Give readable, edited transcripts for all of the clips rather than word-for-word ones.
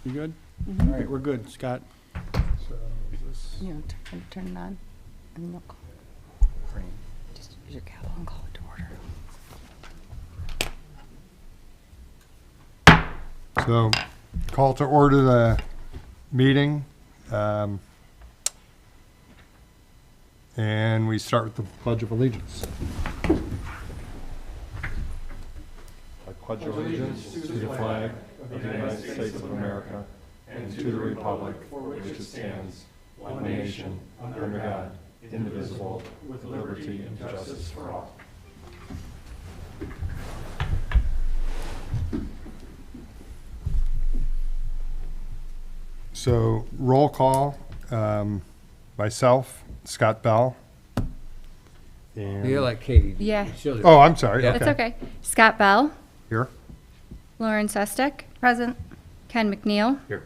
You good? Mhm. All right, we're good. Scott? So is this? You know, turn it on, and then you'll call. Just use your gavel and call it to order. So, call to order the meeting. And we start with the Pledge of Allegiance. I pledge allegiance to the flag of the United States of America and to the republic for which it stands, one nation, under God, indivisible, with liberty and justice for all. So, roll call, myself, Scott Bell. And You're like Katie. Yeah. She'll- oh, I'm sorry. Yeah. Okay. That's okay. Scott Bell, Here. Lauren Sestek, Present. Ken McNeil, Here.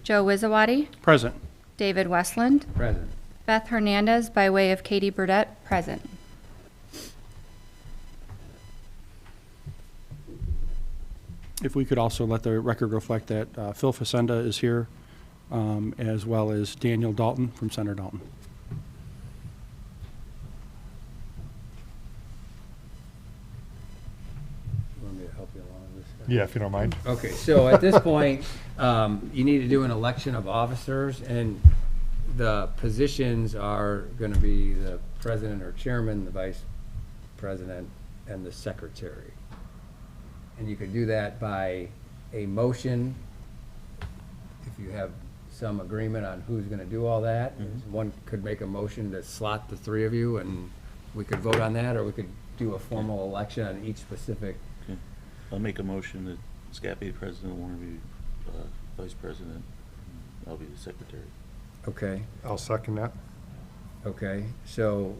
Joe Wizawati, Present. David Westland, Present. Beth Hernandez by way of Katie Burdette, present. If we could also let the record reflect that Phil Facenda is here, as well as Daniel Dalton from Center Dalton. You want me to help you along with this? Yeah, if you don't mind. Okay, so at this point, you need to do an election of officers, and the positions are going to be the president or chairman, the vice president, and the secretary. And you could do that by a motion, if you have some agreement on who's going to do all that. One could make a motion to slot the three of you, and we could vote on that, or we could do a formal election on each specific. Okay. I'll make a motion that Scott be the president, Warren be vice president, and I'll be the secretary. Okay. I'll second that. Okay, so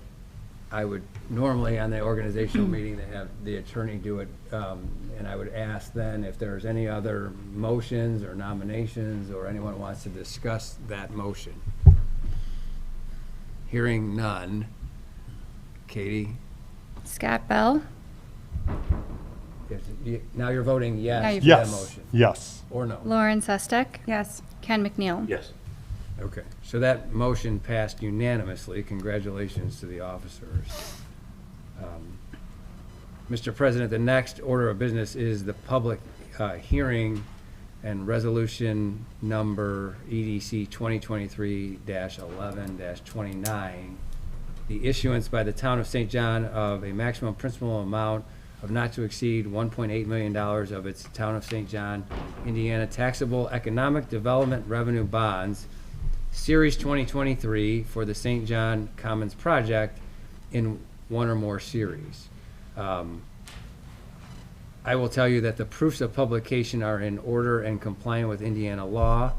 I would, normally on the organizational meeting, they have the attorney do it, and I would ask then if there's any other motions or nominations, or anyone wants to discuss that motion. Hearing none. Katie? Scott Bell, Now you're voting Now yes you're- to that Yes. motion, Yes. or no? Lauren Sestek, Yes. Ken McNeil. Yes. Okay, so that motion passed unanimously. Congratulations to the officers. Mr. President, the next order of business is the public hearing and resolution number EDC 2023-11-29, the issuance by the town of St. John of a maximum principal amount of not to exceed $1.8 million of its town of St. John, Indiana taxable economic development revenue bonds, Series 2023 for the St. John Commons project in one or more series. I will tell you that the proofs of publication are in order and compliant with Indiana law.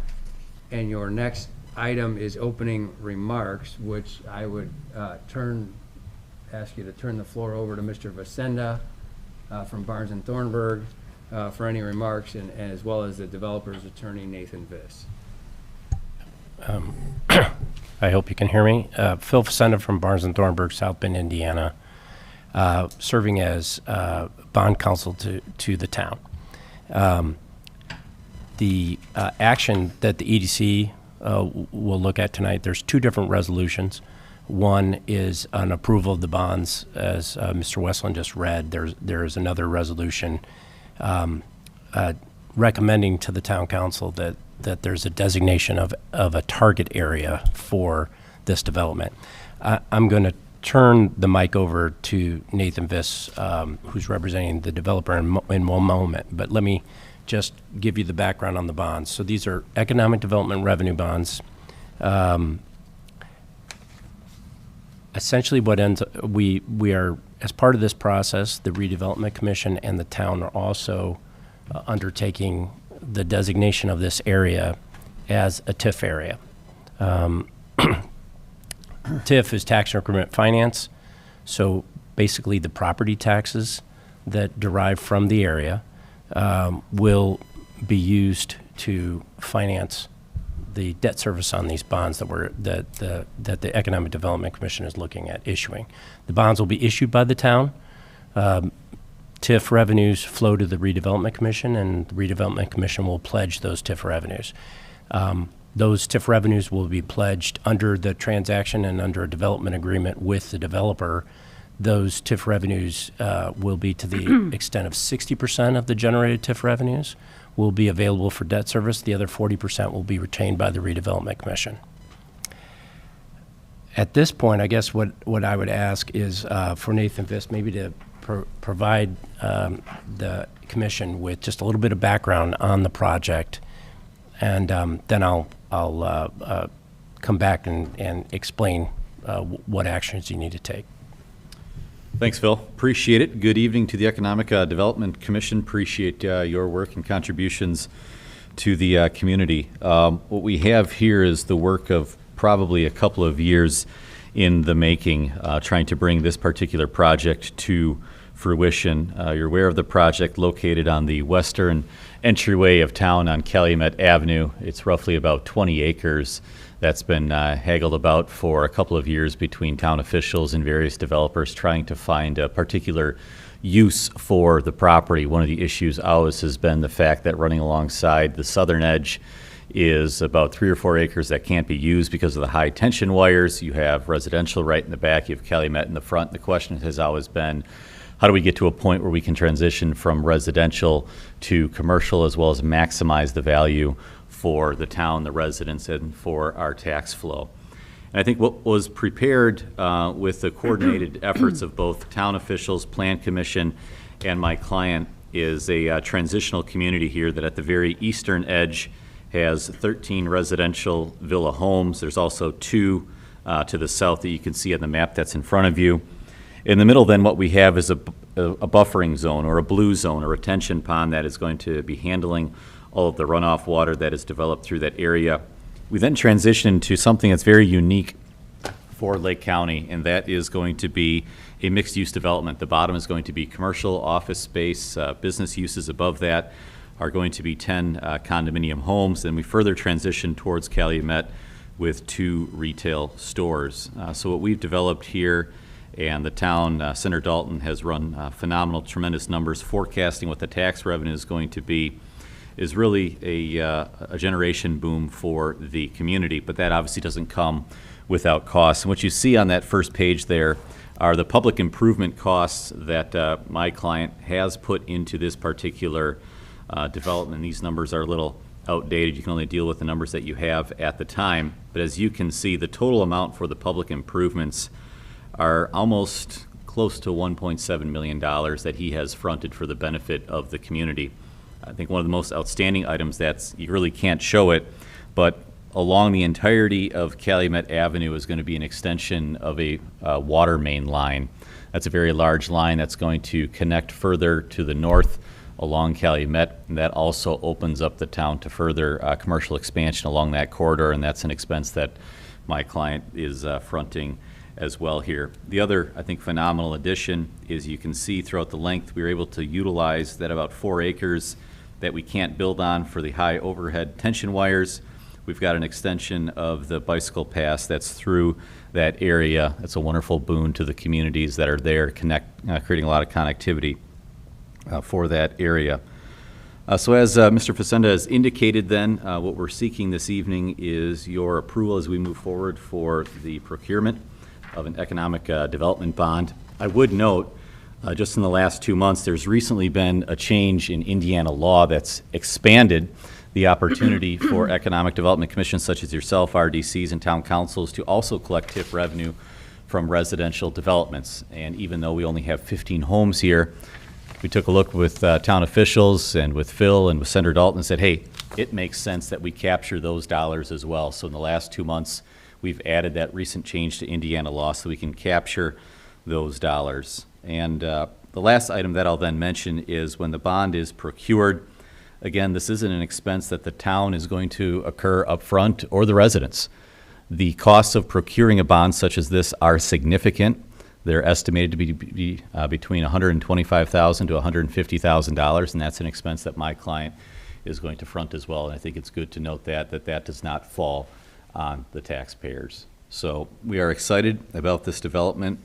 And your next item is opening remarks, which I would ask you to turn the floor over to Mr. Vasenda from Barnes and Thornburg for any remarks, and as well as the developer's attorney, Nathan Viss. I hope you can hear me. Phil Facenda from Barnes & Thornburg, South Bend, Indiana, serving as bond counsel to the town. The action that the EDC will look at tonight, there's two different resolutions. One is an approval of the bonds, as Mr. Westland just read. There's another resolution recommending to the town council that there's a designation of a target area for this development. I'm going to turn the mic over to Nathan Viss, who's representing the developer in one moment, but let me just give you the background on the bonds. So these are economic development revenue bonds. Essentially what we are, as part of this process, the Redevelopment Commission and the town are also undertaking the designation of this area as a TIF area. TIF is tax increment finance, so basically the property taxes that derive from the area will be used to finance the debt service on these bonds that the Economic Development Commission is looking at issuing. The bonds will be issued by the town. TIF revenues flow to the redevelopment commission, and the redevelopment commission will pledge those TIF revenues. Those TIF revenues will be pledged under the transaction and under a development agreement with the developer. Those TIF revenues will be to the extent of 60% of the generated TIF revenues will be available for debt service. The other 40% will be retained by the redevelopment commission. At this point, I guess what I would ask is for Nathan Viss maybe to provide the commission with just a little bit of background on the project, and then I'll come back and explain what actions you need to take. Thanks, Phil. Appreciate it. Good evening to the Economic Development Commission. Appreciate your work and contributions to the community. What we have here is the work of probably a couple of years in the making, trying to bring this particular project to fruition. You're aware of the project located on the western entryway of town on Calumet Avenue. It's roughly about 20 acres that's been haggled about for a couple of years between town officials and various developers trying to find a particular use for the property. One of the issues always has been the fact that running alongside the southern edge is about 3 or 4 acres that can't be used because of the high tension wires. You have residential right in the back, you have Calumet in the front. The question has always been, how do we get to a point where we can transition from residential to commercial, as well as maximize the value for the town, the residents, and for our tax flow? And I think what was prepared with the coordinated efforts of both town officials, Plan Commission, and my client is a transitional community here that at the very eastern edge has 13 residential villa homes. There's also 2 to the south that you can see on the map that's in front of you. In the middle, then, what we have is a buffering zone or a blue zone, a retention pond that is going to be handling all of the runoff water that is developed through that area. We then transition to something that's very unique for Lake County, and that is going to be a mixed-use development. The bottom is going to be commercial, office space, business uses above that are going to be 10 condominium homes. Then we further transition towards Calumet with 2 retail stores. So what we've developed here, and the town, Senator Dalton, has run phenomenal, tremendous numbers forecasting what the tax revenue is going to be, is really a generation boom for the community. But that obviously doesn't come without costs. And what you see on that first page there are the public improvement costs that my client has put into this particular development. These numbers are a little outdated. You can only deal with the numbers that you have at the time. But as you can see, the total amount for the public improvements are almost close to $1.7 million that he has fronted for the benefit of the community. I think one of the most outstanding items that's, you really can't show it, but along the entirety of Calumet Avenue is going to be an extension of a water main line. That's a very large line that's going to connect further to the north along Calumet, and that also opens up the town to further commercial expansion along that corridor, and that's an expense that my client is fronting as well here. The other, I think, phenomenal addition is you can see throughout the length we were able to utilize that about 4 acres that we can't build on for the high overhead tension wires. We've got an extension of the bicycle path that's through that area. It's a wonderful boon to the communities that are there, creating a lot of connectivity for that area. So as Mr. Facenda has indicated then, what we're seeking this evening is your approval as we move forward for the procurement of an economic development bond. I would note, just in the last 2 months, there's recently been a change in Indiana law that's expanded the opportunity for economic development commissions such as yourself, RDCs, and town councils to also collect TIF revenue from residential developments. And even though we only have 15 homes here, we took a look with town officials and with Phil and with Senator Dalton and said, hey, it makes sense that we capture those dollars as well. So in the last 2 months, we've added that recent change to Indiana law so we can capture those dollars. And the last item that I'll then mention is when the bond is procured, again, this isn't an expense that the town is going to occur up front or the residents. The costs of procuring a bond such as this are significant. They're estimated to be between $125,000 to $150,000, and that's an expense that my client is going to front as well. And I think it's good to note that does not fall on the taxpayers. So we are excited about this development.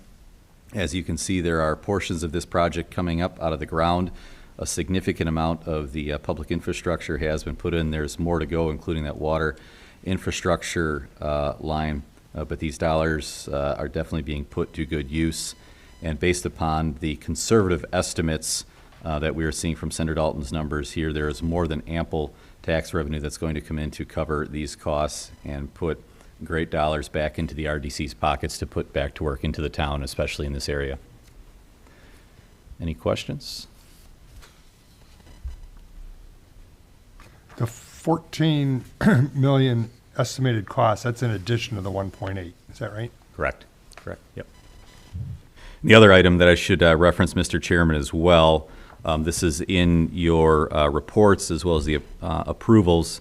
As you can see, there are portions of this project coming up out of the ground. A significant amount of the public infrastructure has been put in. There's more to go, including that water infrastructure line. But these dollars are definitely being put to good use. And based upon the conservative estimates that we are seeing from Senator Dalton's numbers here, there is more than ample tax revenue that's going to come in to cover these costs and put great dollars back into the RDC's pockets to put back to work into the town, especially in this area. Any questions? The 14 million estimated cost, that's in addition to the 1.8, is that right? Correct. Correct. Yep. The other item that I should reference, Mr. Chairman, as well, this is in your reports as well as the approvals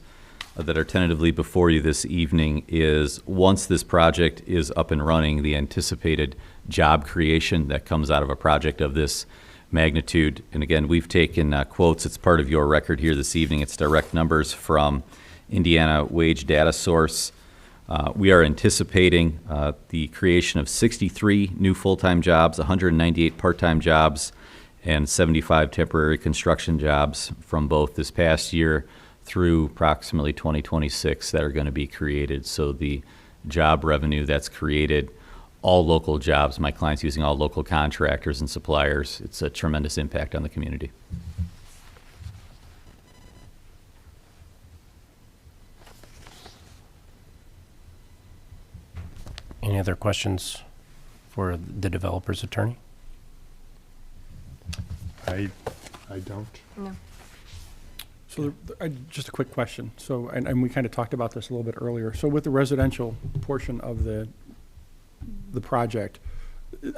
that are tentatively before you this evening, is once this project is up and running, the anticipated job creation that comes out of a project of this magnitude. And again, we've taken quotes. It's part of your record here this evening. It's direct numbers from Indiana Wage Data Source. We are anticipating the creation of 63 new full-time jobs, 198 part-time jobs, and 75 temporary construction jobs from both this past year through approximately 2026 that are going to be created. So the job revenue that's created, all local jobs, my clients using all local contractors and suppliers, it's a tremendous impact on the community. Any other questions for the developer's attorney? I don't. No. So just a quick question. So, and we kind of talked about this a little bit earlier. So with the residential portion of the project,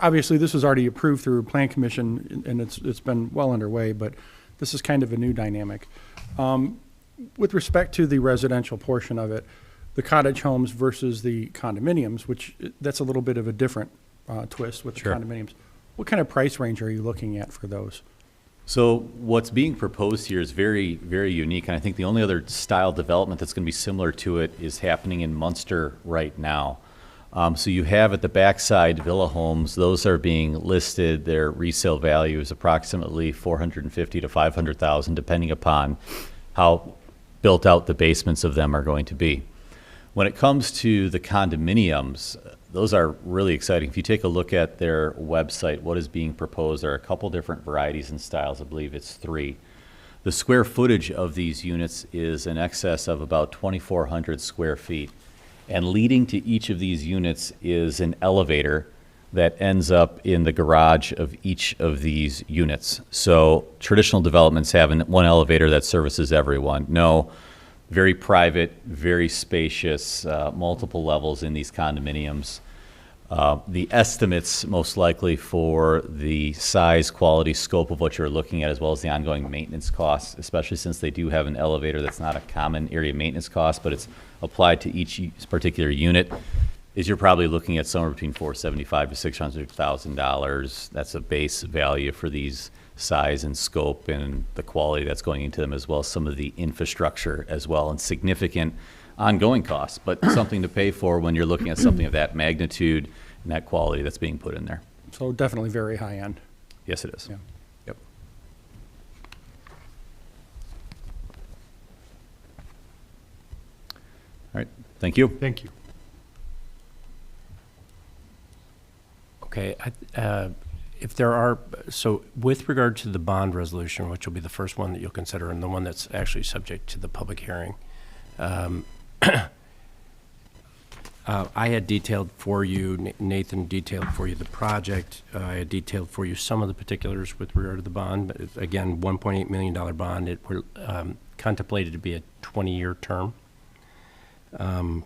obviously this was already approved through Plan Commission and it's been well underway, but this is kind of a new dynamic. With respect to the residential portion of it, the cottage homes versus the condominiums, which that's a little bit of a different twist with the Sure. condominiums. What kind of price range are you looking at for those? So what's being proposed here is very, very unique, and I think the only other style development that's going to be similar to it is happening in Munster right now. So you have at the backside villa homes; those are being listed. Their resale value is approximately $450,000 to $500,000, depending upon how built out the basements of them are going to be. When it comes to the condominiums, those are really exciting. If you take a look at their website, what is being proposed, there are a couple different varieties and styles. I believe it's 3. The square footage of these units is in excess of about 2,400 square feet. And leading to each of these units is an elevator that ends up in the garage of each of these units. So traditional developments have one elevator that services everyone. No, very private, very spacious, multiple levels in these condominiums. The estimates most likely for the size, quality, scope of what you're looking at, as well as the ongoing maintenance costs, especially since they do have an elevator that's not a common area maintenance cost, but it's applied to each particular unit, is you're probably looking at somewhere between $475,000 to $600,000. That's a base value for these size and scope and the quality that's going into them, as well as some of the infrastructure as well, and significant ongoing costs, but something to pay for when you're looking at something of that magnitude and that quality that's being put in there. So definitely very high end. Yes, it is. Yeah. Yep. All right, thank you. Thank you. Okay, if there are, so with regard to the bond resolution, which will be the first one that you'll consider and the one that's actually subject to the public hearing, I had detailed for you, Nathan detailed for you the project. I had detailed for you some of the particulars with regard to the bond. But it's, again, $1.8 million bond. It were contemplated to be a 20-year term. The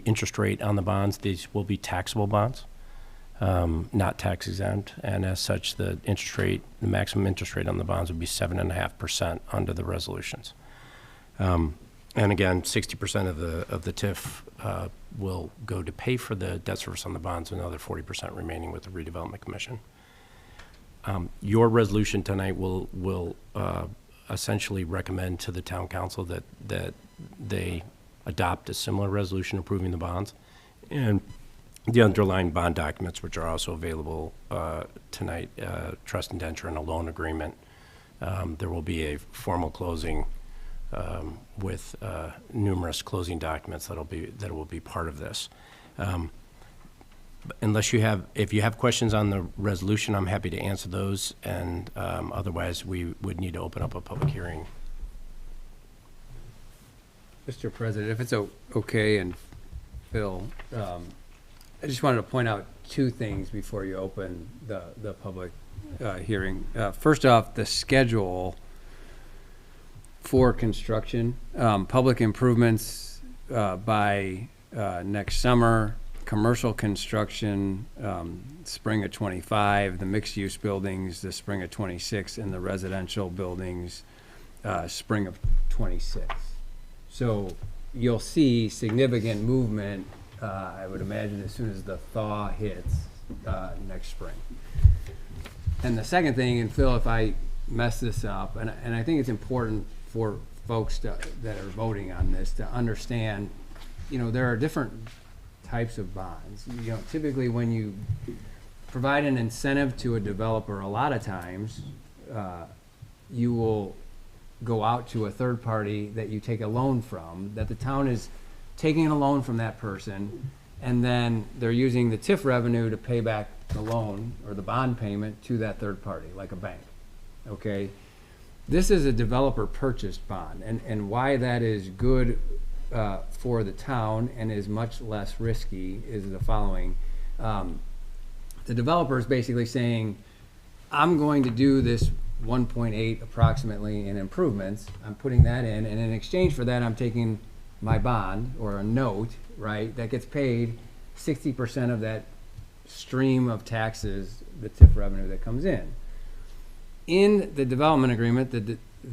interest rate on the bonds, these will be taxable bonds, not tax exempt. And as such, the interest rate, the maximum interest rate on the bonds would be 7.5% under the resolutions. And again, 60% of the TIF will go to pay for the debt service on the bonds, another 40% remaining with the redevelopment commission. Your resolution tonight will essentially recommend to the town council that they adopt a similar resolution approving the bonds. And the underlying bond documents, which are also available tonight, trust indenture and a loan agreement. There will be a formal closing with numerous closing documents that will be part of this. If you have questions on the resolution, I'm happy to answer those, and otherwise, we would need to open up a public hearing. Mr. President, if it's okay, and Phil, I just wanted to point out two things before you open the public hearing. First off, the schedule for construction, public improvements by next summer, commercial construction, spring of '25, the mixed-use buildings, the spring of '26, and the residential buildings, spring of '26. So you'll see significant movement, I would imagine, as soon as the thaw hits next spring. And the second thing, and Phil, if I mess this up, and I think it's important for folks that are voting on this to understand, there are different types of bonds. Typically when you provide an incentive to a developer, a lot of times you will go out to a third party that you take a loan from, that the town is taking a loan from that person, and then they're using the TIF revenue to pay back the loan or the bond payment to that third party, like a bank, okay? This is a developer purchased bond, and why that is good for the town and is much less risky is the following. The developer is basically saying, I'm going to do this 1.8 approximately in improvements. I'm putting that in, and in exchange for that, I'm taking my bond or a note, right, that gets paid 60% of that stream of taxes, the TIF revenue that comes in. In the development agreement,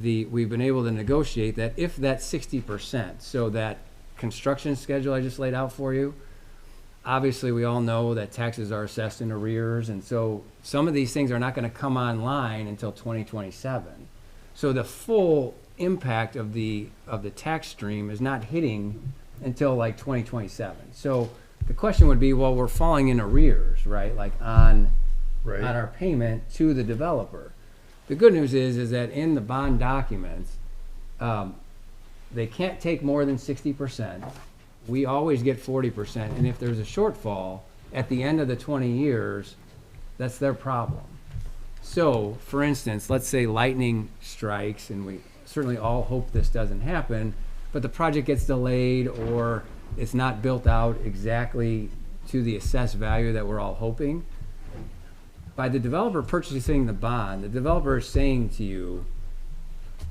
we've been able to negotiate that if that 60%, so that construction schedule I just laid out for you, obviously we all know that taxes are assessed in arrears, and so some of these things are not going to come online until 2027. So the full impact of the tax stream is not hitting until like 2027. So the question would be, well, we're falling in arrears, right? Like on our payment to the developer. The good news is that in the bond documents, they can't take more than 60%. We always get 40%, and if there's a shortfall at the end of the 20 years, that's their problem. So, for instance, let's say lightning strikes, and we certainly all hope this doesn't happen, but the project gets delayed or it's not built out exactly to the assessed value that we're all hoping. By the developer purchasing the bond, the developer is saying to you,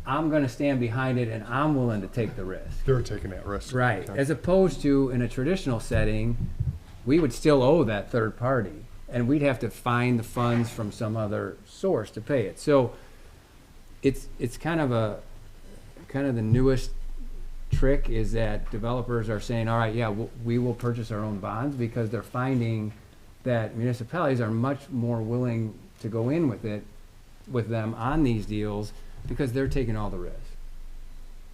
I'm going to stand behind it and I'm willing to take the risk. They're taking that risk. Right. Okay. As opposed to in a traditional setting, we would still owe that third party and we'd have to find the funds from some other source to pay it. So it's kind of the newest trick is that developers are saying, all right, yeah, we will purchase our own bonds because they're finding that municipalities are much more willing to go in with them on these deals because they're taking all the risk.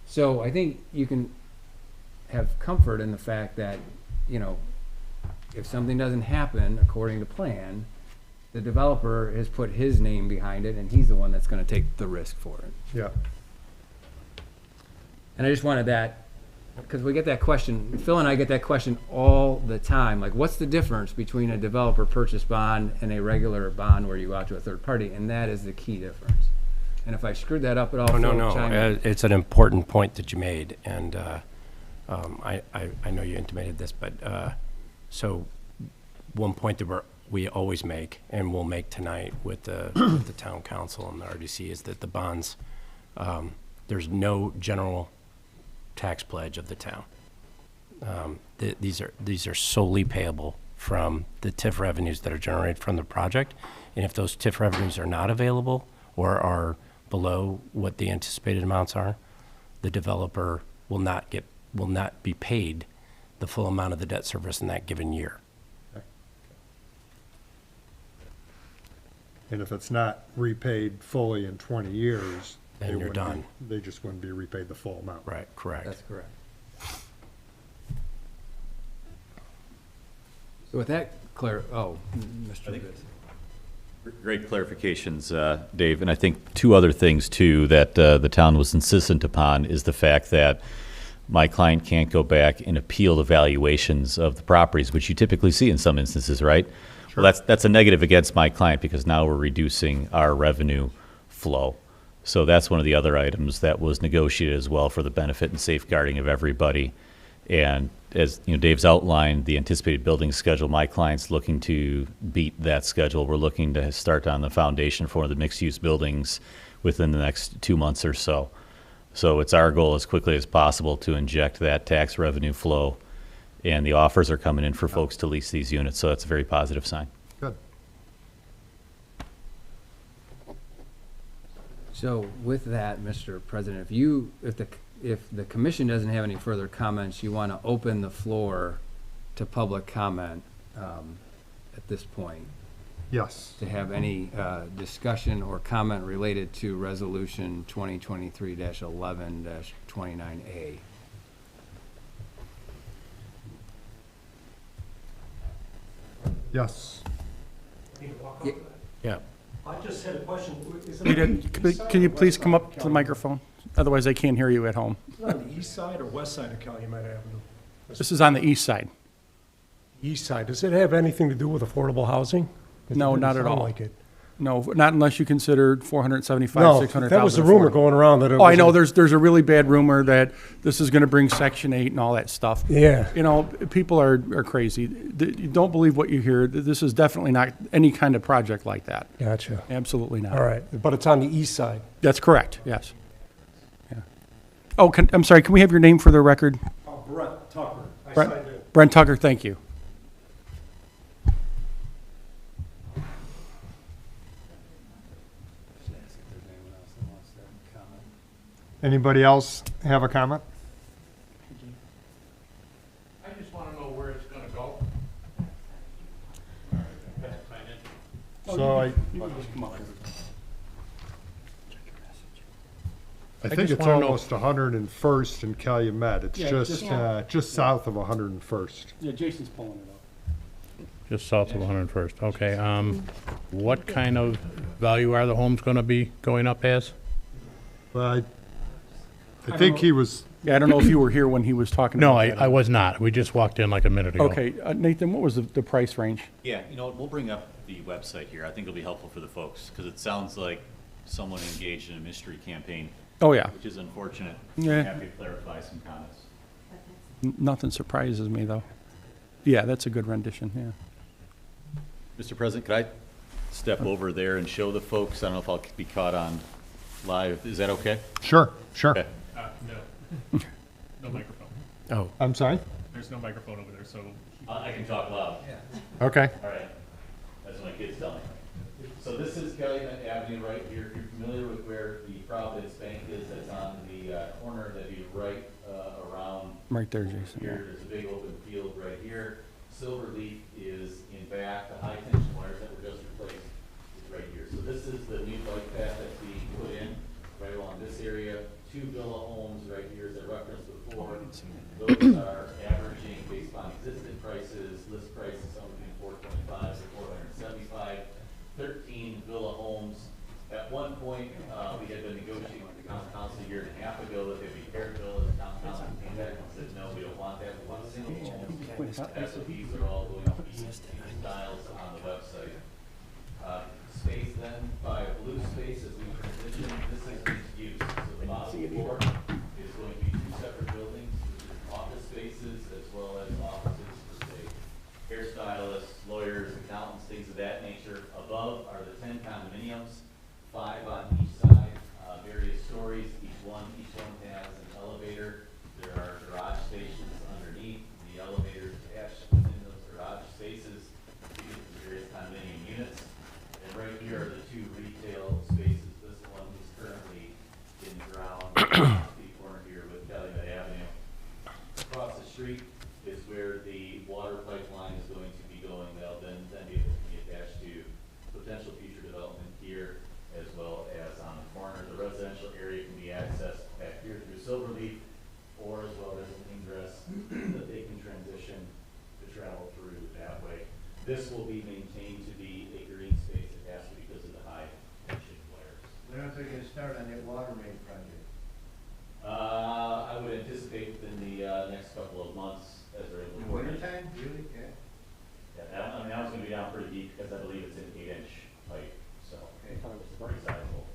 So I think you can have comfort in the fact that, if something doesn't happen according to plan, the developer has put his name behind it and he's the one that's going to take the risk for it. Yeah. And I just wanted that, because we get that question, Phil and I get that question all the time, like what's the difference between a developer purchase bond and a regular bond where you go out to a third party? And that is the key difference. And if I screwed that up at all, No, Phil, chime in. it's an important point that you made, and I know you intimated this, but so one point that we always make, and we'll make tonight with the town council and the RDC, is that the bonds, there's no general tax pledge of the town. These are solely payable from the TIF revenues that are generated from the project, and if those TIF revenues are not available or are below what the anticipated amounts are, the developer will not be paid the full amount of the debt service in that given year. And if it's not repaid fully in 20 years, Then they you're wouldn't done. They just wouldn't be repaid the full amount. Right, correct. That's correct. So with that Mr. think- Viss. Great clarifications, Dave, and I think two other things too that the town was insistent upon is the fact that my client can't go back and appeal the valuations of the properties, which you typically see in some instances, right? Well, that's a negative against my client because now we're reducing our revenue flow. So that's one of the other items that was negotiated as well for the benefit and safeguarding of everybody. And as you know, Dave's outlined the anticipated building schedule. My client's looking to beat that schedule. We're looking to start on the foundation for the mixed-use buildings within the next 2 months or so. So it's our goal as quickly as possible to inject that tax revenue flow, and the offers are coming in for folks to lease these units. So that's a very positive sign. Good. So with that, Mr. President, if the commission doesn't have any further comments, you want to open the floor to public comment at this point, Yes. to have any discussion or comment related to Resolution 2023-11-29A. Yes. Yeah. I just had a question. Is it We on the did- east side Can you or west please side come of up to the Calumet? microphone? Otherwise, they can't hear you at home. Is it on the east side or west side of Calumet Avenue? This is on the east side. East side. Does it have anything to do with affordable housing? 'Cause it No, didn't not at sound all. like it. No, not unless you consider 475, No, 600,000. that was the rumor going around that it was. Oh, I know, there's a really bad rumor that this is gonna bring Section 8 and all that stuff. Yeah. You know, people are crazy. You don't believe what you hear. This is definitely not any kind of project like that. Gotcha. Absolutely not. All right. But it's on the east side. That's correct, yes. Yeah. Oh, I'm sorry, can we have your name for the record? Brett Tucker. I Brent- signed it. Brent Tucker, thank you. Anybody else have a comment? I just want to know where it's going to go. So I think just it's wanna know- almost 101st and Calumet. It's Yeah, just south of 101st. Yeah, Jason's pulling it up. Just south of 101st, okay. What kind of value are the homes going to be going up as? But I think he was, Yeah, I don't know if you were here when he was talking No, about that. I was not. We just walked in like a minute ago. Okay, Nathan, what was the price range? Yeah, you know what, we'll bring up the website here. I think it'll be helpful for the folks, because it sounds like someone engaged in a mystery campaign, Oh, yeah. which is unfortunate. Yeah. Happy to clarify some comments. Nothing surprises me, though. Yeah, that's a good rendition, yeah. Mr. President, could I step over there and show the folks? I don't know if I'll be caught on live. Is that okay? sure. Okay. No. No microphone. Oh, I'm sorry? There's no microphone over there, so. I can talk loud. Okay. All right. That's what my kids tell me. So this is Calumet Avenue right here. If you're familiar with where the Providence Bank is, that's on the corner, that'd be right around Right there, Jason. yeah. here. There's a big open field right here. Silverleaf is in back. The high tension wires that were just replaced is right here. So this is the new bike path that's being put in right along this area. 2 villa homes right here, as I referenced before. Those are averaging based on existing prices, list prices somewhere between 425 to 475. 13 villa homes. At one point, we had been negotiating with the town council a year and a half ago that they'd be paired villas. The town council came back and said, no, we don't want that. We want single homes. That's what these are all going to be styles on the website. Space then by blue space as we transition, this is mixed use. So the bottom floor is going to be 2 separate buildings, which is office spaces as well as offices for say hairstylists, lawyers, accountants, things of that nature. Above are the 10 condominiums, 5 on each side, various stories. Each one has an elevator. There are garage stations underneath. The elevators attached within those garage spaces to get the various condominium units. And right here are the 2 retail spaces. This one is currently in the ground, the corner here with Calumet Avenue. Across the street is where the water pipeline is going to be going. They'll then be able to be attached to potential future development here as well as on the corner. The residential area can be accessed back here through Silverleaf or as well as an ingress that they can transition to travel through that way. This will be maintained to be a green space. It has to because of the high tension wires. When are they gonna start on that water main project? I would anticipate within the next couple of months as they're able to. In wintertime, really? Yeah. Yeah, I mean, that one's gonna be down pretty deep because I believe it's an 8-inch pipe, so it's pretty sizable.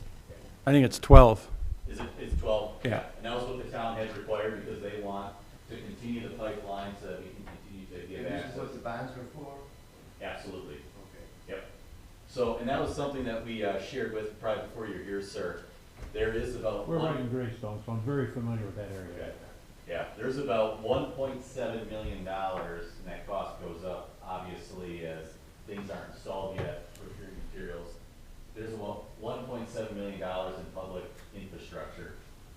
I think it's 12. Is it, it's 12? Yeah. And that was what the town has required because they want to continue the pipeline so that we can continue to give And this is access. what the bonds are for? Absolutely. Okay. Yep. So, and that was something that we shared with, probably before you're here, sir. There is about We're right in Greystone, so I'm very familiar with that area. Okay. Yeah, there's about $1.7 million, and that cost goes up, obviously, as things aren't installed yet, procuring materials. There's about $1.7 million in public infrastructure,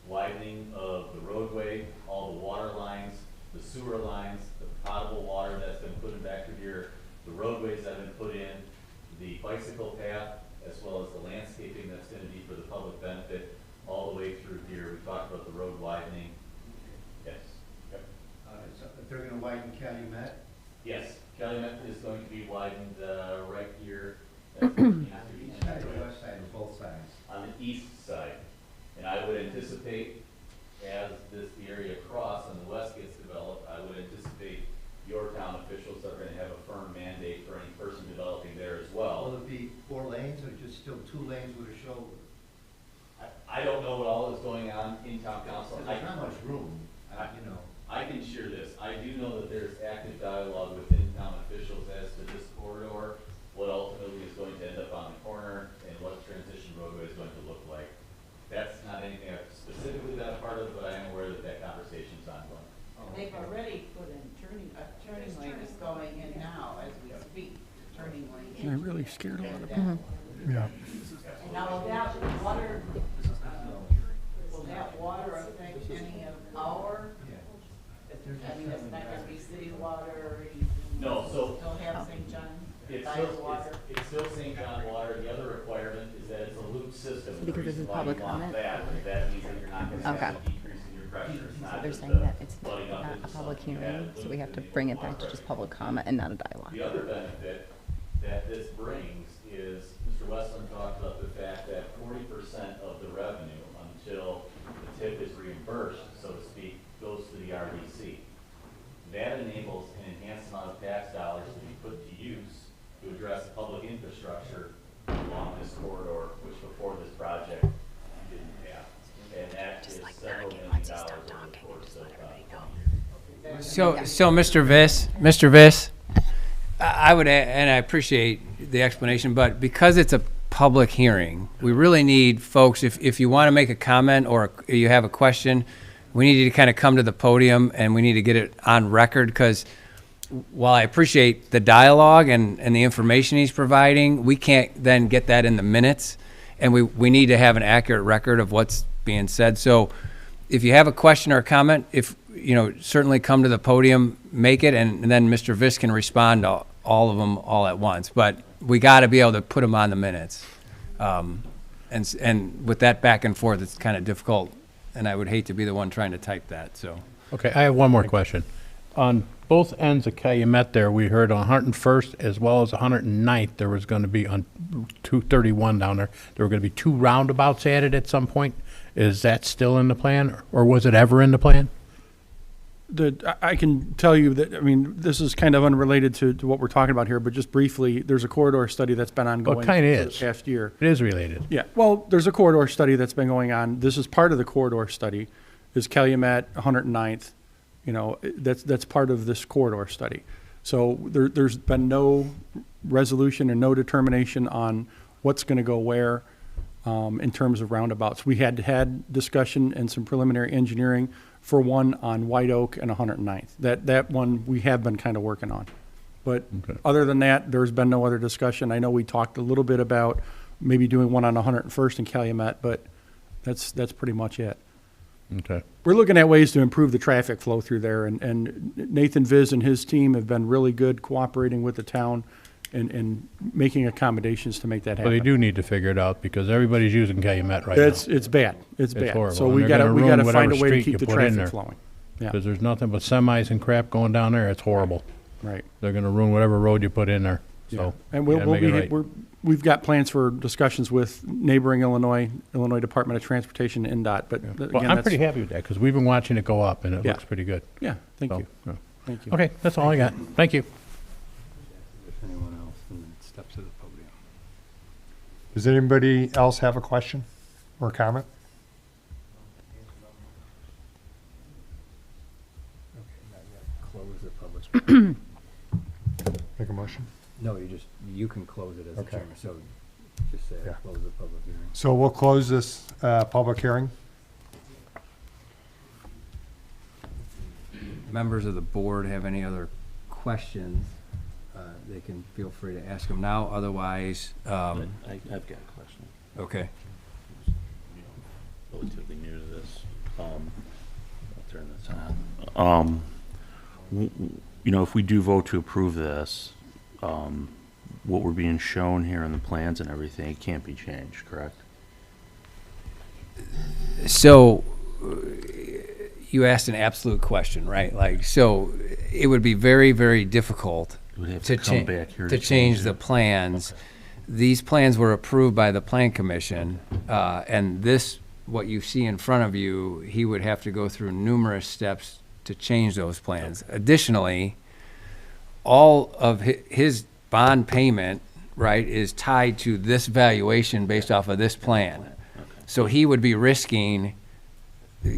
widening of the roadway, all the water lines, the sewer lines, the potable water that's been put in back through here, the roadways that have been put in, the bicycle path, as well as the landscaping that's gonna be for the public benefit, all the way through here. We talked about the road widening. Yes. Yep. So they're gonna widen Calumet? Yes, Calumet is going to be widened, right here. That's on the East side or west side, or both sides? on the east side. And I would anticipate, as the area across on the west gets developed, I would anticipate your town officials are gonna have a firm mandate for any person developing there as well. Will it be 4 lanes or just still 2 lanes with a shoulder? I don't know what all is going on in town council. There's not much room, you know. I can share this. I do know that there's active dialogue within town officials as to this corridor, what ultimately is going to end up on the corner, and what transition roadway is going to look like. That's not anything I've specifically been a part of, but I am aware that that conversation's ongoing. They've already put in a turning lane is going in now as we speak, turning lane. I really scared a lot of people. Yeah. And now will that water, affect any of our, I mean, it's not gonna be city water or anything? No, so- Still have St. John It's Fire still, water? it's still St. John water. The other requirement is that it's a loop system. The Because this is reason why public you want comment? That means that you're not gonna have Okay. a decrease in your pressure. It's So not they're just saying that it's flooding up not into a public something. You hearing, add a so we loop have to and you bring get it more back to just pressure. public comment and not a dialogue. The other benefit that this brings is, Mr. Westland talked about the fact that 40% of the revenue until the tip is reimbursed, so to speak, goes to the RDC. That enables an enhanced amount of tax dollars to be put to use to address public infrastructure along this corridor, which before this project you didn't have. And that is several million dollars over the course of 20 years. So, Mr. Viss, I would, and I appreciate the explanation, but because it's a public hearing, we really need folks, if you want to make a comment or you have a question, we need you to kind of come to the podium and we need to get it on record, because while I appreciate the dialogue and the information he's providing, we can't then get that in the minutes, and we need to have an accurate record of what's being said. So if you have a question or a comment, certainly come to the podium, make it, and then Mr. Viss can respond to all of them all at once. But we got to be able to put them on the minutes. And with that back and forth, it's kind of difficult, and I would hate to be the one trying to type that, so. Okay, I have one more question. On both ends of Calumet there, we heard on 101st as well as 109th, there was going to be on 231 down there, there were going to be 2 roundabouts added at some point. Is that still in the plan, or was it ever in the plan? I can tell you that, I mean, this is kind of unrelated to what we're talking about here, but just briefly, there's a corridor study that's been ongoing for kinda the is. past year. It is related. Yeah, well, there's a corridor study that's been going on. This is part of the corridor study, is Calumet, 109th, that's part of this corridor study. So there's been no resolution and no determination on what's going to go where in terms of roundabouts. We had discussion and some preliminary engineering for one on White Oak and 109th. That one we have been kind of working on. But other than that, there's been no other discussion. I know we talked a little bit about maybe doing one on 101st and Calumet, but that's pretty much it. Okay. We're looking at ways to improve the traffic flow through there, and Nathan Viz and his team have been really good cooperating with the town and making accommodations to make that But they happen. do need to figure it out, because everybody's using Calumet right now. It's bad. It's bad. horrible, So and we they're gotta gonna find ruin a way whatever to street keep you the put in there. traffic flowing. Yeah. Because there's nothing but semis and crap going down there. It's horrible. Right. They're gonna ruin whatever road you put in there, Yeah. so. And you we'll, gotta we'll make it be, right. we've got plans for discussions with neighboring Illinois Department of Transportation, NDOT, but again, Well, I'm that's- pretty happy with that, because we've been watching it go up, and it Yeah. looks pretty good. Yeah, thank So, you, yeah. thank you. Okay, that's all I got. Thank you. If anyone else, and then step to the podium. Does anybody else have a question or comment? Close the public. Make a motion. No, you can close it as a Okay. chairman, so just say, Yeah. close the public hearing. So we'll close this public hearing. Members of the board have any other questions, they can feel free to ask them now. Otherwise, I've got a question. okay. Relatively new to this. I'll turn this on. You know, if we do vote to approve this, what we're being shown here in the plans and everything, it can't be changed, correct? So, you asked an absolute question, right? Like, so it would be very, very difficult It would have to to come change, back here to change the it. plans. These plans were approved by the Plan Commission, and this, what you see in front of you, he would have to go through numerous steps to change those plans. Additionally, all of his bond payment, right, is tied to this valuation based off of this plan. So he would be risking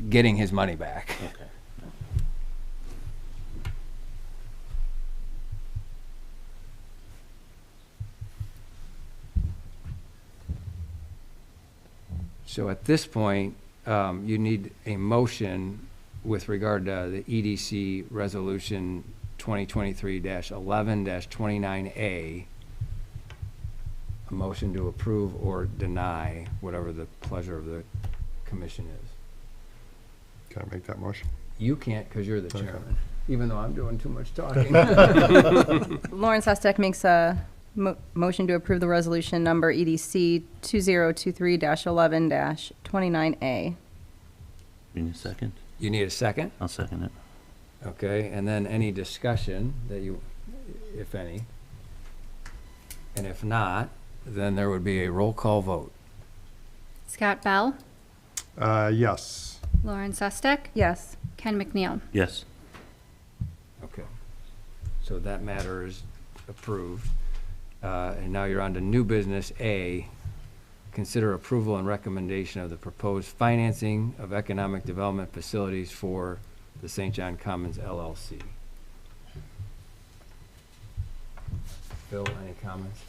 getting his money back. Okay. So at this point, you need a motion with regard to the EDC Resolution 2023-11-29A, a motion to approve or deny, whatever the pleasure of the commission is. Can I make that motion? You can't because you're the Okay. chairman, even though I'm doing too much talking. Lauren Sostek makes a motion to approve the resolution number E EDC 2023-11-29A. You need a second? You need a second? I'll second it. Okay, and then any discussion that you, if any? And if not, then there would be a roll call vote. Scott Bell, Yes. Lauren Sustek, Yes. Ken McNeil. Yes. Okay. So that matter is approved. And now you're on to new business A. Consider approval and recommendation of the proposed financing of economic development facilities for the St. John Commons LLC. Phil, any comments?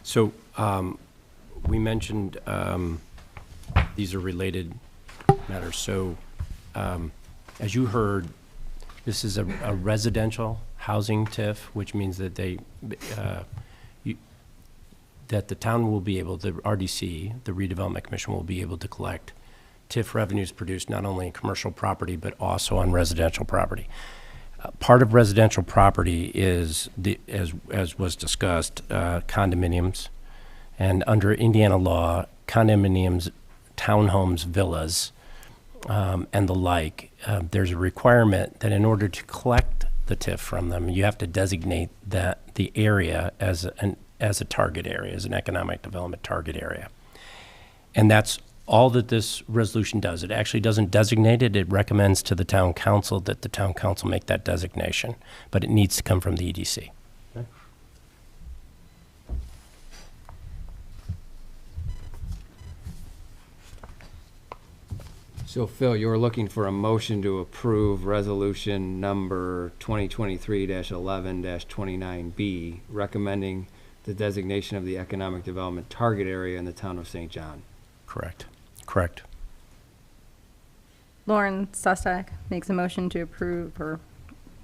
So, we mentioned, these are related matters. So, as you heard, this is a residential housing TIF, which means that that the town will be able, the RDC, the Redevelopment Commission, will be able to collect TIF revenues produced not only in commercial property, but also on residential property. Part of residential property is, as was discussed, condominiums. And under Indiana law, condominiums, townhomes, villas, and the like, there's a requirement that in order to collect the TIF from them, you have to designate that the area as a target area, as an economic development target area. And that's all that this resolution does. It actually doesn't designate it. It recommends to the town council that the town council make that designation, but it needs to come from the EDC. So Phil, you were looking for a motion to approve resolution number 2023-11-29B, recommending the designation of the economic development target area in the town of St. John. Correct. Correct. Lauren Sostek makes a motion to approve or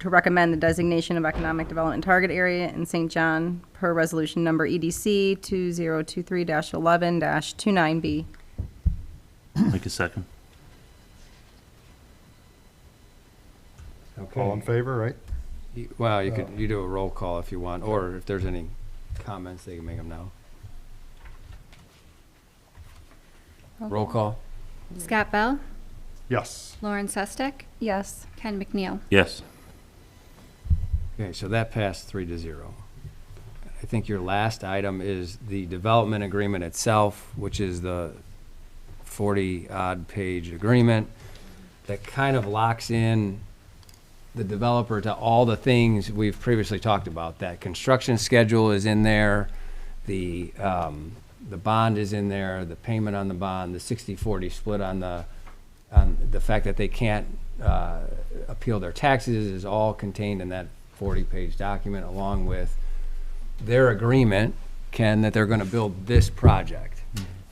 to recommend the designation of economic development target area in St. John per resolution number E EDC 2023-11-29B. Make a second. All in favor, right? Well, you could, you do a roll call if you want, or if there's any comments, they can make them now. Roll call? Scott Bell, Yes. Lauren Sustek, Yes. Ken McNeil. Yes. Okay, so that passed 3-0. I think your last item is the development agreement itself, which is the 40-odd page agreement that kind of locks in the developer to all the things we've previously talked about. That construction schedule is in there, the bond is in there, the payment on the bond, the 60-40 split on the fact that they can't appeal their taxes is all contained in that 40-page document, along with their agreement, Ken, that they're going to build this project.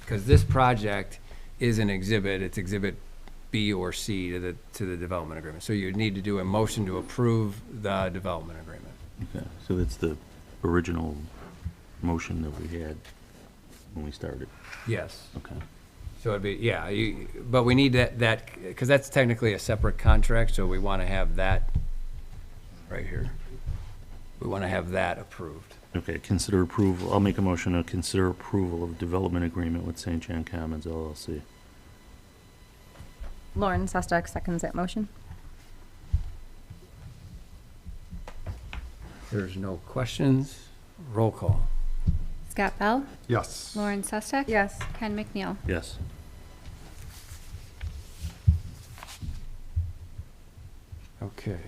Because this project is an exhibit, it's exhibit B or C to the development agreement. So you need to do a motion to approve the development agreement. Okay, so that's the original motion that we had when we started. Yes. Okay. So it'd be, yeah, but we need that, because that's technically a separate contract, so we want to have that right here. We want to have that approved. Okay, consider approval, I'll make a motion to consider approval of development agreement with St. John Commons LLC. Lauren Sestak seconds that motion. There's no questions. Roll call. Scott Bell, Yes. Lauren Sustek. Yes. Ken McNeil. Yes. Okay.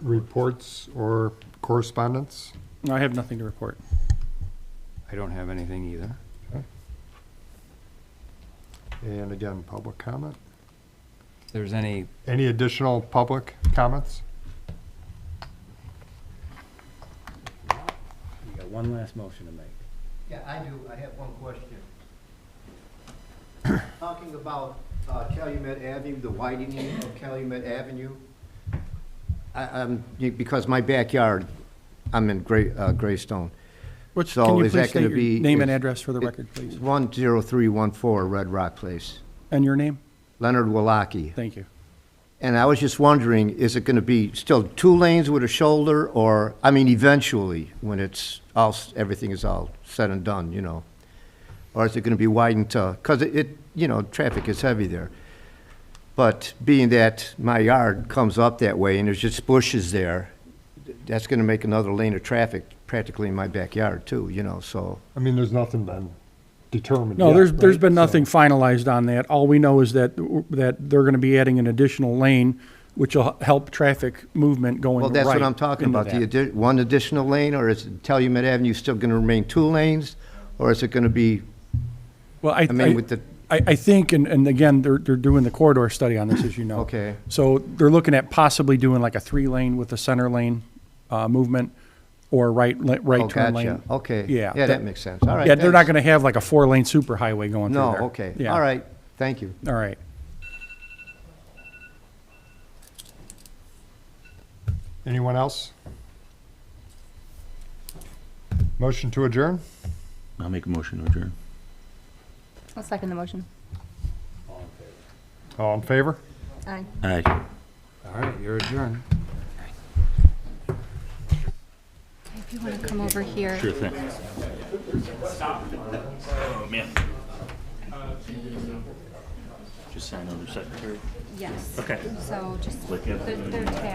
Reports or correspondence? No, I have nothing to report. I don't have anything either. And again, public comment? If there's any, Any additional public comments? you got one last motion to make. Yeah, I do. I have one question. Talking about Calumet Avenue, the widening of Calumet Avenue. Because my backyard, I'm in Greystone. Which, So can you is please that state gonna your be- name and is- address for the record, please? 10314 Red Rock Place. And your name? Leonard Walaki. Thank you. And I was just wondering, is it going to be still 2 lanes with a shoulder, or, I mean, eventually, when it's all, everything is all said and done, you know? Or is it going to be widened to, because traffic is heavy there. But being that my yard comes up that way and there's just bushes there, that's going to make another lane of traffic practically in my backyard too, so. I mean, there's nothing been determined No, yet, there's right? been So- nothing finalized on that. All we know is that they're gonna be adding an additional lane, which will help traffic movement going right. Well, that's what I'm talking into about. that. One additional lane, or is Calumet Avenue still going to remain 2 lanes? Or is it going to be, Well, I mean, with the, I think, and again, they're doing the corridor study on this, as you know. okay. So they're looking at possibly doing like a 3-lane with a center lane movement, or right Oh, turn gotcha. lane. Okay. Yeah. Yeah, that makes sense. All right. Yeah, they're not thanks. gonna have like a 4-lane superhighway going through there. No, okay. Yeah. All right. Thank you. All right. Anyone else? Motion to adjourn? I'll make a motion to adjourn. I'll second the motion. All in favor? Aye. Aye. All right, you're adjourned. If you want to come over here. Sure thing. Oh, man. Just sign under secretary. Yes. Okay. So just Look at it. their tab.